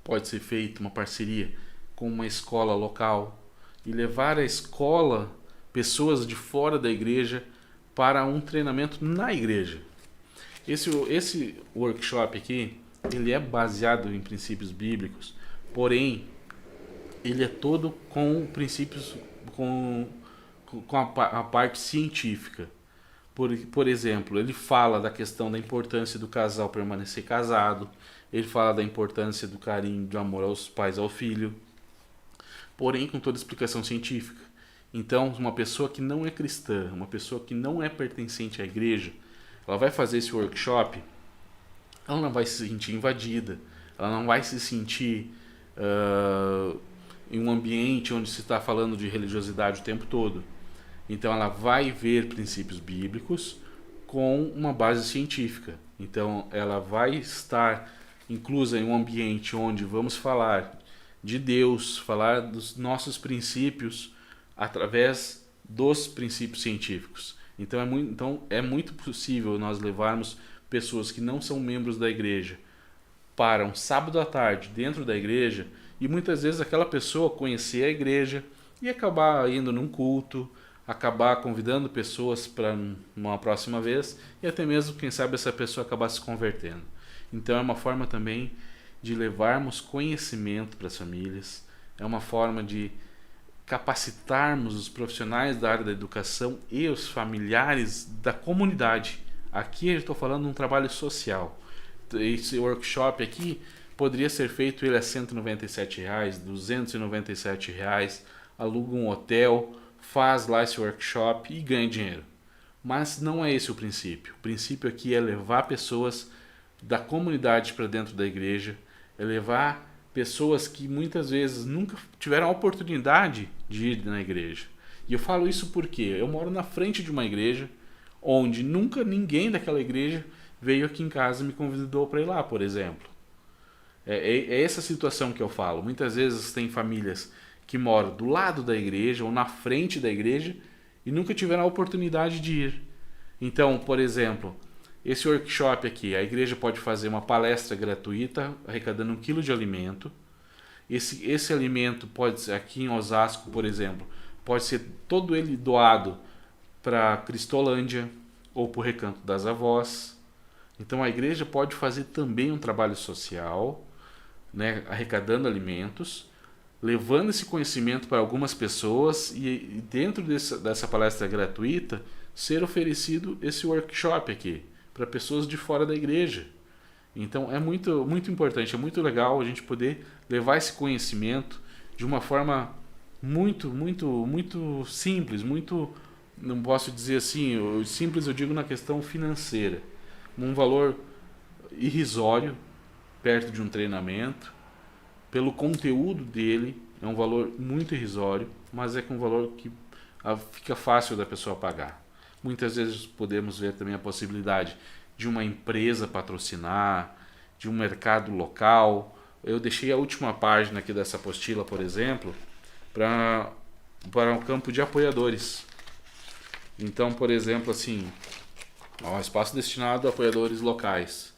Pode ser feita uma parceria com uma escola local e levar a escola pessoas de fora da igreja para um treinamento na igreja. Esse workshop aqui, ele é baseado em princípios bíblicos, porém ele é todo com princípios, com a parte científica. Por exemplo, ele fala da questão da importância do casal permanecer casado, ele fala da importância do carinho, do amor aos pais, ao filho, porém com toda a explicação científica. Então, uma pessoa que não é cristã, uma pessoa que não é pertencente à igreja, ela vai fazer esse workshop, ela não vai se sentir invadida, ela não vai se sentir em um ambiente onde se está falando de religiosidade o tempo todo. Então ela vai ver princípios bíblicos com uma base científica. Então ela vai estar inclusa em um ambiente onde vamos falar de Deus, falar dos nossos princípios através dos princípios científicos. Então é muito possível nós levarmos pessoas que não são membros da igreja para um sábado à tarde dentro da igreja e muitas vezes aquela pessoa conhecer a igreja e acabar indo num culto, acabar convidando pessoas para uma próxima vez e até mesmo, quem sabe, essa pessoa acabar se convertendo. Então é uma forma também de levarmos conhecimento para as famílias, é uma forma de capacitarmos os profissionais da área da educação e os familiares da comunidade. Aqui eu estou falando de um trabalho social. Esse workshop aqui poderia ser feito ele a R$197, R$297, aluga um hotel, faz lá esse workshop e ganha dinheiro. Mas não é esse o princípio. O princípio aqui é levar pessoas da comunidade para dentro da igreja, é levar pessoas que muitas vezes nunca tiveram a oportunidade de ir na igreja. E eu falo isso porque eu moro na frente de uma igreja onde nunca ninguém daquela igreja veio aqui em casa e me convidou para ir lá, por exemplo. É essa situação que eu falo. Muitas vezes tem famílias que moram do lado da igreja ou na frente da igreja e nunca tiveram a oportunidade de ir. Então, por exemplo, esse workshop aqui, a igreja pode fazer uma palestra gratuita arrecadando 1 quilo de alimento. Esse alimento pode ser, aqui em Osasco, por exemplo, pode ser todo ele doado para Cristolândia ou para o Recanto das Avós. Então a igreja pode fazer também um trabalho social, né, arrecadando alimentos, levando esse conhecimento para algumas pessoas e dentro dessa palestra gratuita ser oferecido esse workshop aqui para pessoas de fora da igreja. Então é muito, muito importante, é muito legal a gente poder levar esse conhecimento de uma forma muito, muito, muito simples, muito, não posso dizer assim, simples eu digo na questão financeira, um valor irrisório perto de um treinamento, pelo conteúdo dele, é um valor muito irrisório, mas é com um valor que fica fácil da pessoa pagar. Muitas vezes podemos ver também a possibilidade de uma empresa patrocinar, de um mercado local. Eu deixei a última página aqui dessa apostila, por exemplo, para o campo de apoiadores. Então, por exemplo, assim, ó, espaço destinado a apoiadores locais.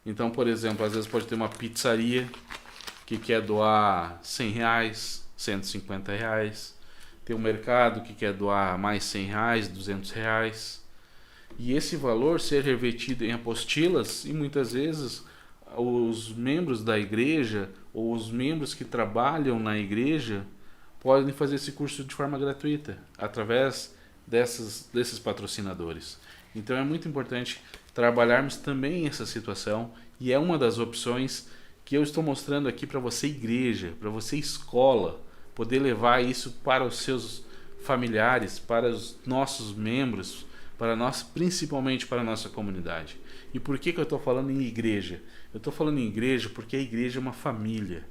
Então, por exemplo, às vezes pode ter uma pizzaria que quer doar R$100, R$150. Tem um mercado que quer doar mais R$100, R$200. E esse valor ser revertido em apostilas, e muitas vezes os membros da igreja ou os membros que trabalham na igreja podem fazer esse curso de forma gratuita, através desses patrocinadores. Então é muito importante trabalharmos também essa situação, e é uma das opções que eu estou mostrando aqui para você, igreja, para você, escola, poder levar isso para os seus familiares, para os nossos membros, para nós, principalmente para a nossa comunidade. E por que eu estou falando em igreja? Eu estou falando em igreja porque a igreja é uma família.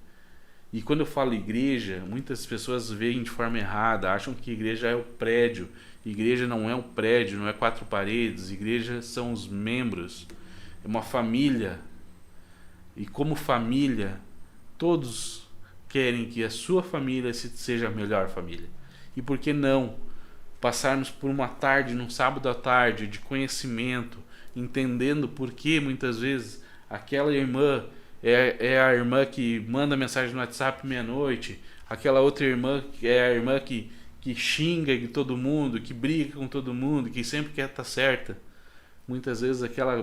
E quando eu falo igreja, muitas pessoas veem de forma errada, acham que igreja é o prédio. Igreja não é um prédio, não é 4 paredes. Igreja são os membros, é uma família. E como família, todos querem que a sua família seja a melhor família. E por que não passarmos por uma tarde, num sábado à tarde, de conhecimento, entendendo por que muitas vezes aquela irmã é a irmã que manda mensagem no WhatsApp meia-noite, aquela outra irmã é a irmã que xinga de todo mundo, que briga com todo mundo, que sempre quer estar certa. Muitas vezes aquela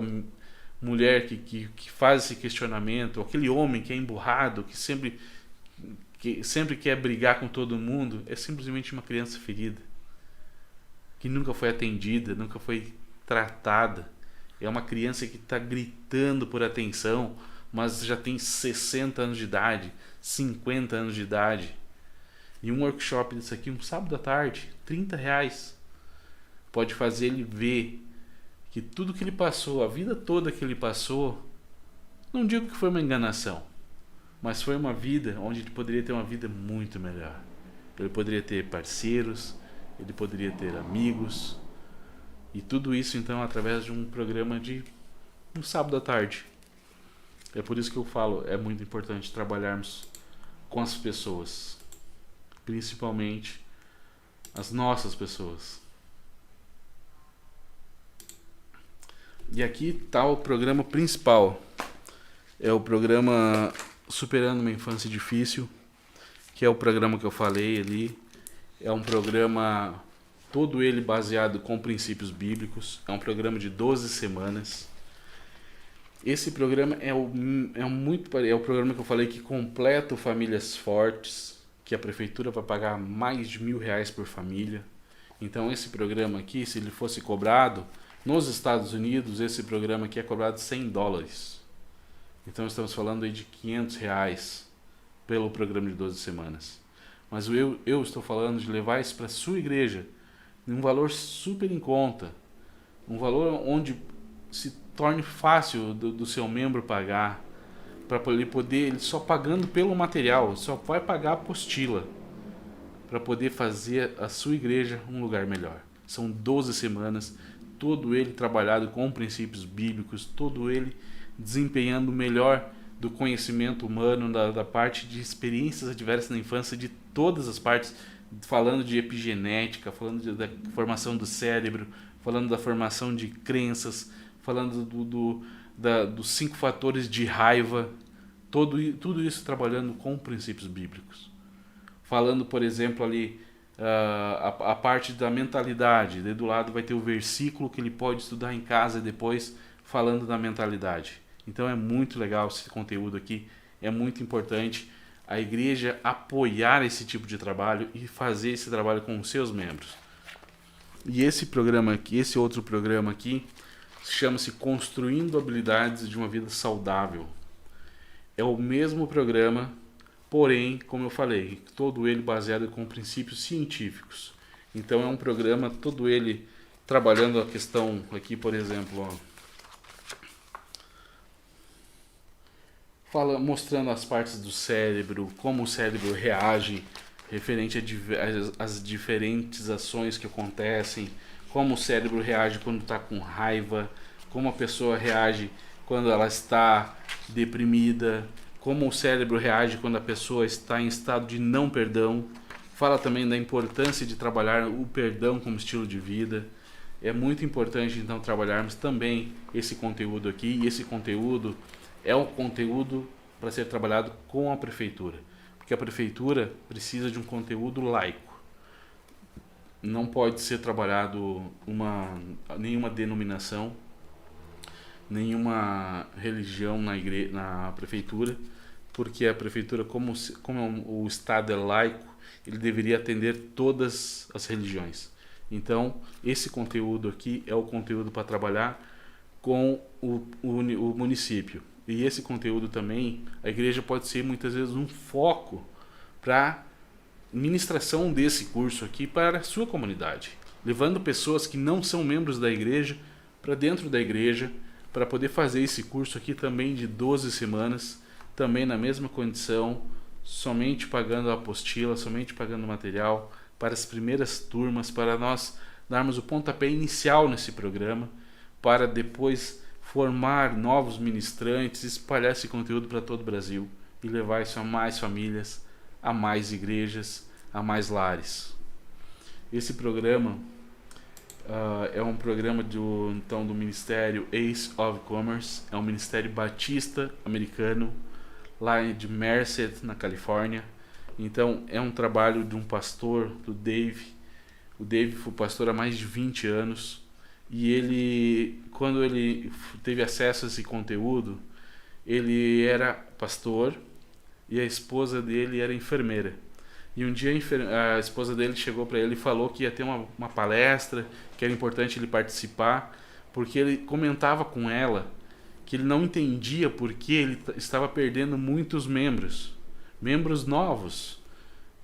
mulher que faz esse questionamento, aquele homem que é emburrado, que sempre quer brigar com todo mundo, é simplesmente uma criança ferida, que nunca foi atendida, nunca foi tratada. É uma criança que está gritando por atenção, mas já tem 60 anos de idade, 50 anos de idade. E um workshop desse aqui, um sábado à tarde, R$30, pode fazer ele ver que tudo que ele passou, a vida toda que ele passou, não digo que foi uma enganação, mas foi uma vida onde ele poderia ter uma vida muito melhor. Ele poderia ter parceiros, ele poderia ter amigos, e tudo isso então através de um programa de um sábado à tarde. É por isso que eu falo, é muito importante trabalharmos com as pessoas, principalmente as nossas pessoas. E aqui está o programa principal. É o programa Superando uma Infância Difícil, que é o programa que eu falei ali. É um programa todo ele baseado com princípios bíblicos. É um programa de 12 semanas. Esse programa é o programa que eu falei que completa o Famílias Fortes, que a prefeitura vai pagar mais de R$1.000 por família. Então esse programa aqui, se ele fosse cobrado nos Estados Unidos, esse programa aqui é cobrado $100. Então estamos falando aí de R$500 pelo programa de 12 semanas. Mas eu estou falando de levar isso para a sua igreja, em um valor super em conta, um valor onde se torne fácil do seu membro pagar, para ele poder, ele só pagando pelo material, só vai pagar a apostila, para poder fazer a sua igreja um lugar melhor. São 12 semanas, todo ele trabalhado com princípios bíblicos, todo ele desempenhando o melhor do conhecimento humano, da parte de experiências adversas na infância, de todas as partes, falando de epigenética, falando da formação do cérebro, falando da formação de crenças, falando dos 5 fatores de raiva, tudo isso trabalhando com princípios bíblicos. Falando, por exemplo, ali a parte da mentalidade. Daí do lado vai ter o versículo que ele pode estudar em casa depois, falando da mentalidade. Então é muito legal esse conteúdo aqui, é muito importante a igreja apoiar esse tipo de trabalho e fazer esse trabalho com os seus membros. E esse programa aqui, esse outro programa aqui, chama-se Construindo Habilidades de uma Vida Saudável. É o mesmo programa, porém, como eu falei, todo ele baseado com princípios científicos. Então é um programa, todo ele trabalhando a questão aqui, por exemplo, mostrando as partes do cérebro, como o cérebro reage referente às diferentes ações que acontecem, como o cérebro reage quando está com raiva, como a pessoa reage quando ela está deprimida, como o cérebro reage quando a pessoa está em estado de não perdão. Fala também da importância de trabalhar o perdão como estilo de vida. É muito importante então trabalharmos também esse conteúdo aqui, e esse conteúdo é um conteúdo para ser trabalhado com a prefeitura, porque a prefeitura precisa de um conteúdo laico. Não pode ser trabalhado nenhuma denominação, nenhuma religião na prefeitura, porque a prefeitura, como o Estado é laico, ele deveria atender todas as religiões. Então, esse conteúdo aqui é o conteúdo para trabalhar com o município. E esse conteúdo também, a igreja pode ser muitas vezes um foco para ministração desse curso aqui para a sua comunidade, levando pessoas que não são membros da igreja para dentro da igreja, para poder fazer esse curso aqui também de 12 semanas, também na mesma condição, somente pagando a apostila, somente pagando o material, para as primeiras turmas, para nós darmos o pontapé inicial nesse programa, para depois formar novos ministrantes, espalhar esse conteúdo para todo o Brasil e levar isso a mais famílias, a mais igrejas, a mais lares. Esse programa é um programa do Ministério Ace of Commerce, é um ministério batista americano, lá de Merced, na Califórnia. Então é um trabalho de um pastor, do Dave. O Dave foi pastor há mais de 20 anos. E ele, quando ele teve acesso a esse conteúdo, ele era pastor e a esposa dele era enfermeira. E um dia a esposa dele chegou para ele e falou que ia ter uma palestra, que era importante ele participar, porque ele comentava com ela que ele não entendia por que ele estava perdendo muitos membros novos.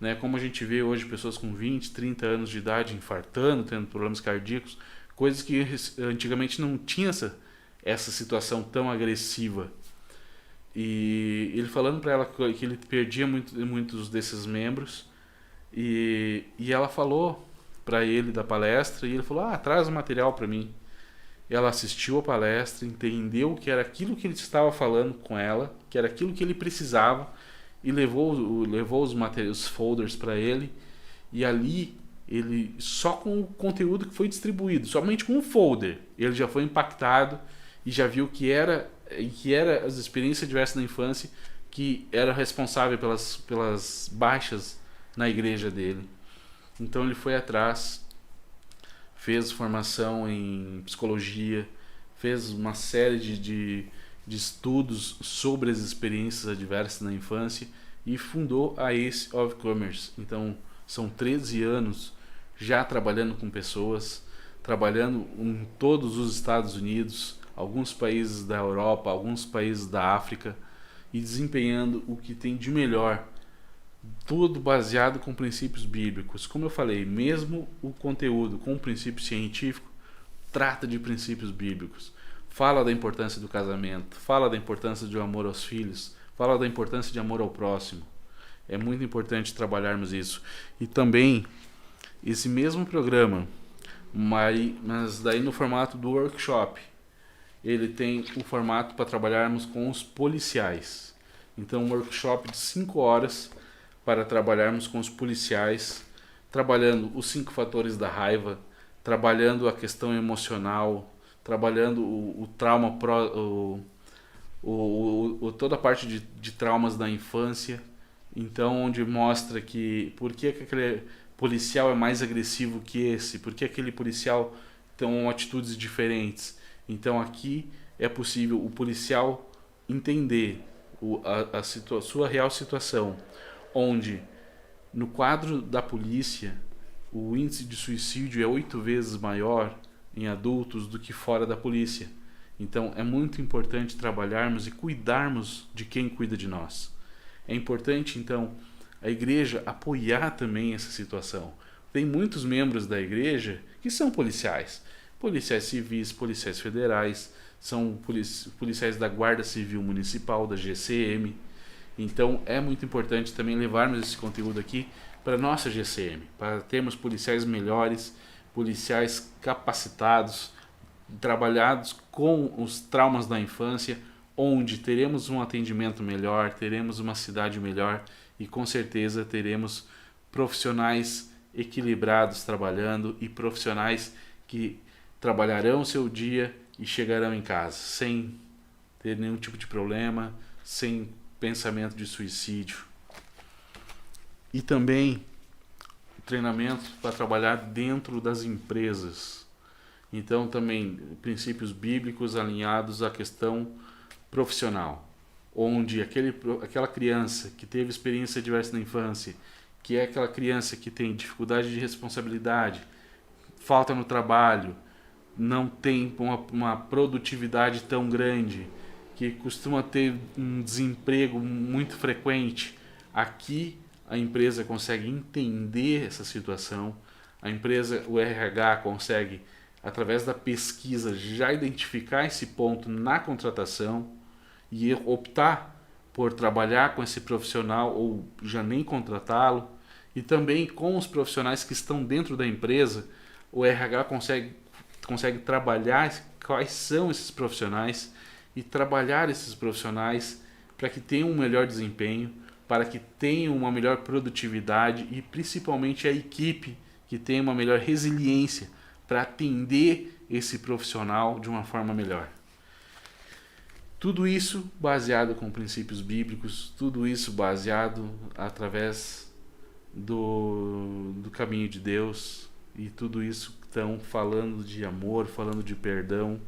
Né? Como a gente vê hoje pessoas com 20, 30 anos de idade infartando, tendo problemas cardíacos, coisas que antigamente não tinha essa situação tão agressiva. E ele falando para ela que ele perdia muitos desses membros, e ela falou para ele da palestra, e ele falou: traz o material para mim. Ela assistiu a palestra, entendeu que era aquilo que ele estava falando com ela, que era aquilo que ele precisava, e levou os folders para ele, e ali ele, só com o conteúdo que foi distribuído, somente com o folder, ele já foi impactado e já viu que era as experiências diversas da infância que era responsável pelas baixas na igreja dele. Então ele foi atrás, fez formação em psicologia, fez uma série de estudos sobre as experiências adversas na infância e fundou a Ace of Commerce. Então são 13 anos já trabalhando com pessoas, trabalhando em todos os Estados Unidos, alguns países da Europa, alguns países da África, e desempenhando o que tem de melhor, tudo baseado com princípios bíblicos. Como eu falei, mesmo o conteúdo com princípio científico trata de princípios bíblicos. Fala da importância do casamento, fala da importância do amor aos filhos, fala da importância de amor ao próximo. É muito importante trabalharmos isso. E também esse mesmo programa, mas daí no formato do workshop, ele tem o formato para trabalharmos com os policiais. Então, um workshop de 5 horas para trabalharmos com os policiais, trabalhando os 5 fatores da raiva, trabalhando a questão emocional, trabalhando o trauma, toda a parte de traumas da infância. Então, onde mostra que por policial é mais agressivo que esse? Por que aquele policial tem atitudes diferentes? Então aqui é possível o policial entender sua real situação, onde no quadro da polícia o índice de suicídio é 8 vezes maior em adultos do que fora da polícia. Então é muito importante trabalharmos e cuidarmos de quem cuida de nós. É importante então a igreja apoiar também essa situação. Tem muitos membros da igreja que são policiais, policiais civis, policiais federais, são policiais da Guarda Civil Municipal, da GCM. Então é muito importante também levarmos esse conteúdo aqui para a nossa GCM, para termos policiais melhores, policiais capacitados, trabalhados com os traumas da infância, onde teremos um atendimento melhor, teremos uma cidade melhor e com certeza teremos profissionais equilibrados trabalhando e profissionais que trabalharão seu dia e chegarão em casa sem ter nenhum tipo de problema, sem pensamento de suicídio. E também treinamento para trabalhar dentro das empresas. Então também princípios bíblicos alinhados à questão profissional, onde aquela criança que teve experiência diversa na infância, que é aquela criança que tem dificuldade de responsabilidade, falta no trabalho, não tem uma produtividade tão grande, que costuma ter um desemprego muito frequente, aqui a empresa consegue entender essa situação, o RH consegue, através da pesquisa, já identificar esse ponto na contratação e optar por trabalhar com esse profissional ou já nem contratá-lo. E também com os profissionais que estão dentro da empresa, o RH consegue trabalhar quais são esses profissionais e trabalhar esses profissionais para que tenham um melhor desempenho, para que tenham uma melhor produtividade e principalmente a equipe que tenha uma melhor resiliência para atender esse profissional de uma forma melhor. Tudo isso baseado com princípios bíblicos, tudo isso baseado através do caminho de Deus, e tudo isso estão falando de amor, falando de perdão.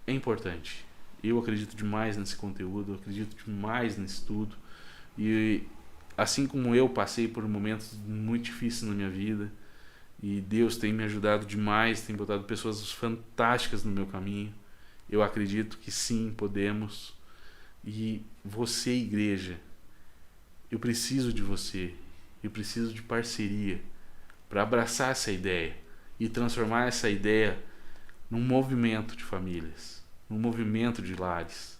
É importante. Eu acredito demais nesse conteúdo, eu acredito demais nisso tudo. E assim como eu passei por momentos muito difíceis na minha vida, e Deus tem me ajudado demais, tem botado pessoas fantásticas no meu caminho, eu acredito que sim, podemos. E você, igreja, eu preciso de você, eu preciso de parceria para abraçar essa ideia e transformar essa ideia num movimento de famílias, num movimento de lares.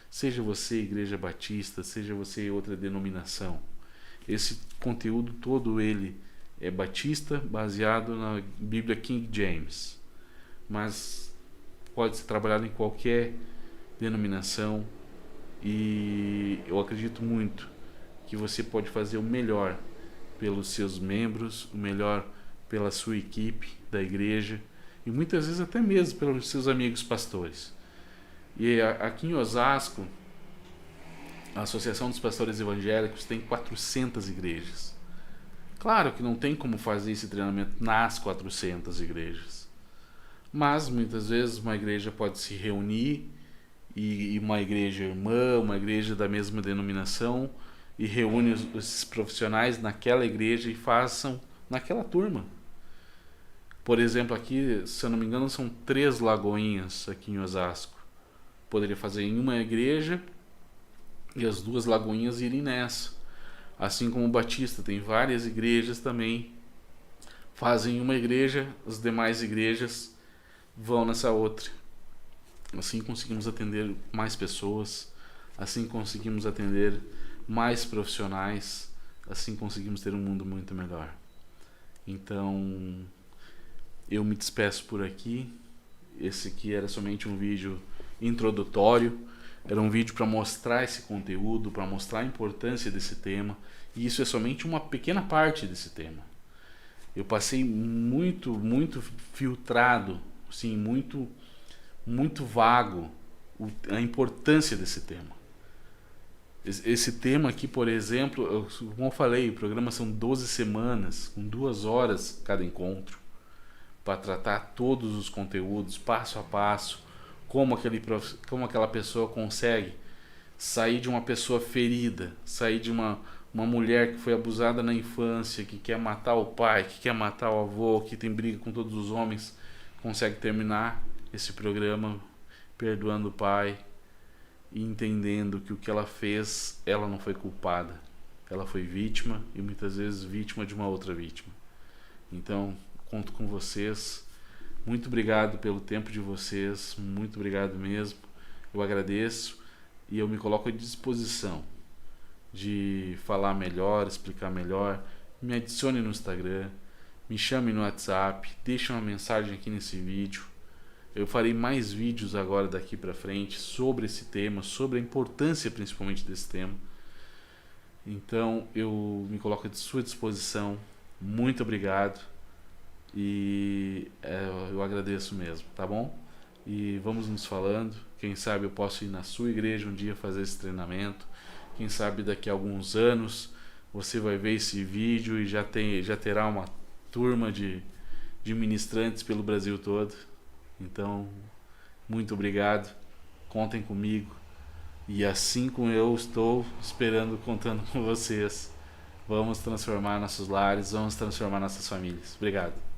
Seja você Igreja Batista, seja você outra denominação. Esse conteúdo todo ele é batista, baseado na Bíblia King James, mas pode ser trabalhado em qualquer denominação, e eu acredito muito que você pode fazer o melhor pelos seus membros, o melhor pela sua equipe da igreja e muitas vezes até mesmo pelos seus amigos pastores. E aqui em Osasco, a Associação dos Pastores Evangélicos tem 400 igrejas. Claro que não tem como fazer esse treinamento nas 400 igrejas, mas muitas vezes uma igreja pode se reunir, e uma igreja irmã, uma igreja da mesma denominação, e reúne esses profissionais naquela igreja e façam naquela turma. Por exemplo, aqui, se eu não me engano, são 3 lagoinhas aqui em Osasco. Poderia fazer em uma igreja e as 2 lagoinhas irem nessa. Assim como o Batista tem várias igrejas também, fazem uma igreja, as demais igrejas vão nessa outra. Assim conseguimos atender mais pessoas, assim conseguimos atender mais profissionais, assim conseguimos ter um mundo muito melhor. Então, eu me despeço por aqui. Esse aqui era somente um vídeo introdutório, era um vídeo para mostrar esse conteúdo, para mostrar a importância desse tema, e isso é somente uma pequena parte desse tema. Eu passei muito filtrado, assim, muito vago a importância desse tema. Esse tema aqui, por exemplo, como eu falei, o programa são 12 semanas, com 2 horas cada encontro, para tratar todos os conteúdos, passo a passo, como aquela pessoa consegue sair de uma pessoa ferida, sair de uma mulher que foi abusada na infância, que quer matar o pai, que quer matar o avô, que tem briga com todos os homens, consegue terminar esse programa perdoando o pai e entendendo que o que ela fez, ela não foi culpada. Ela foi vítima e muitas vezes vítima de uma outra vítima. Então, conto com vocês. Muito obrigado pelo tempo de vocês, muito obrigado mesmo. Eu agradeço e eu me coloco à disposição de falar melhor, explicar melhor. Me adicione no Instagram, me chame no WhatsApp, deixe uma mensagem aqui nesse vídeo. Eu farei mais vídeos agora daqui para frente sobre esse tema, sobre a importância principalmente desse tema. Então eu me coloco à sua disposição. Muito obrigado e eu agradeço mesmo, tá bom? E vamos nos falando. Quem sabe eu posso ir na sua igreja um dia fazer esse treinamento. Quem sabe daqui a alguns anos você vai ver esse vídeo e já terá uma turma de ministrantes pelo Brasil todo. Então, muito obrigado, contem comigo e assim como eu estou esperando, contando com vocês, vamos transformar nossos lares, vamos transformar nossas famílias. Obrigado.